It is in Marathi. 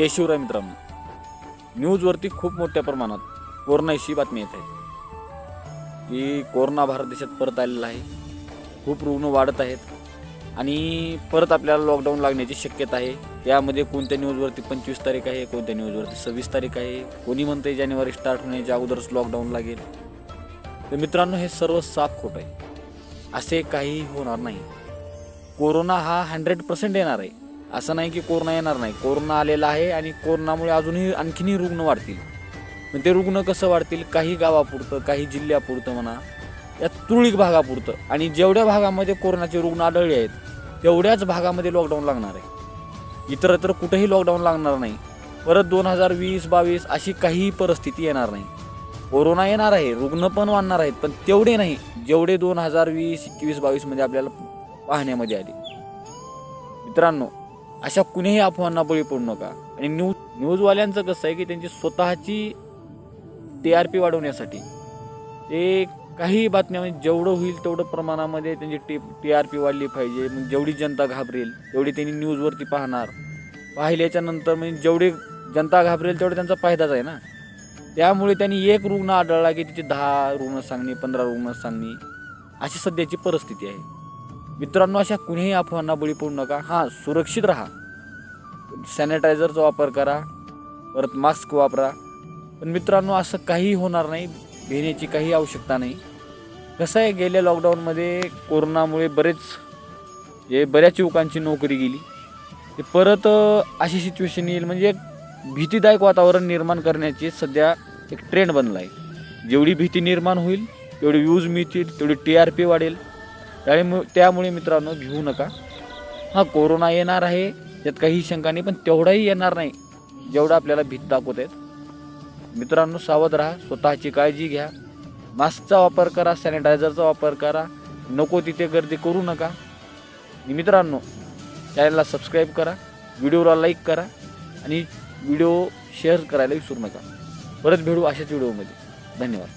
जय शिवराय मित्रांनो, न्यूजवरती खूप मोठ्या प्रमाणात कोरोनाविषयी बातमी येत आहेत की कोरोना भारत देशात परत आलेला आहे. खूप रुग्ण वाढत आहेत आणि परत आपल्याला लॉकडाऊन लागण्याची शक्यता आहे. यामध्ये कोणत्या न्यूजवरती 25 तारीख आहे, कोणत्या न्यूजवरती 26 तारीख आहे, कोणी म्हणते जानेवारी स्टार्ट होण्याच्या अगोदरच लॉकडाऊन लागेल. तर मित्रांनो, हे सर्व साफ खोटं आहे. असे काही होणार नाही. कोरोना हा 100% येणार आहे. असं नाही की कोरोना येणार नाही. कोरोना आलेला आहे आणि कोरोनामुळे अजूनही आणखीनही रुग्ण वाढतील. पण ते रुग्ण कसं वाढतील? काही गावापुरतं, काही जिल्ह्यापुरतं म्हणा, या तुरळक भागापुरतं. आणि जेवढ्या भागामध्ये कोरोनाचे रुग्ण आढळले आहेत तेवढ्याच भागामध्ये लॉकडाऊन लागणार आहे. इतरत्र कुठेही लॉकडाऊन लागणार नाही. परत 2020-22 अशी काहीही परिस्थिती येणार नाही. कोरोना येणार आहे, रुग्ण पण वाढणार आहेत, पण तेवढे नाही जेवढे 2020, 21, 22 मध्ये आपल्याला पाहण्यामध्ये आले. मित्रांनो, अशा कुणीही अफवांना बळी पडू नका. आणि न्यूजवाल्यांचं कसं आहे की त्यांची स्वतःची TRP वाढवण्यासाठी ते काही बातम्यामध्ये जेवढं होईल तेवढं प्रमाणामध्ये त्यांची TRP वाढली पाहिजे. मग जेवढी जनता घाबरेल तेवढी त्यांनी न्यूजवरती पाहणार. पाहिल्याच्या नंतर म्हणजे जेवढी जनता घाबरेल तेवढा त्यांचा फायदाच आहे ना. त्यामुळे त्यांनी एक रुग्ण आढळला की तिचे 10 रुग्ण सांगणे, 15 रुग्ण सांगणे, अशी सध्याची परिस्थिती आहे. मित्रांनो, अशा कुणीही अफवांना बळी पडू नका. हां, सुरक्षित राहा. सॅनिटायझरचा वापर करा, परत मास्क वापरा. पण मित्रांनो, असं काही होणार नाही. भिण्याची काही आवश्यकता नाही. कसं आहे, गेल्या लॉकडाऊनमध्ये कोरोनामुळे बऱ्याच युवकांची नोकरी गेली. ते परत अशी सिच्युएशन येईल म्हणजे एक भीतीदायक वातावरण निर्माण करण्याची सध्या एक ट्रेंड बनला आहे. जेवढी भीती निर्माण होईल तेवढी व्ह्यूज मिळतील, तेवढी TRP वाढेल. त्यामुळे मित्रांनो, भिवू नका. हा, कोरोना येणार आहे त्यात काही शंका नाही, पण तेवढाही येणार नाही जेवढा आपल्याला भीती दाखवत आहेत. मित्रांनो, सावध राहा, स्वतःची काळजी घ्या, मास्कचा वापर करा, सॅनिटायझरचा वापर करा, नको तिथे गर्दी करू नका. आणि मित्रांनो, चॅनलला सबस्क्राईब करा, व्हिडिओला लाईक करा आणि व्हिडिओ शेअर करायला विसरू नका. परत भेटू अशाच व्हिडिओमध्ये. धन्यवाद.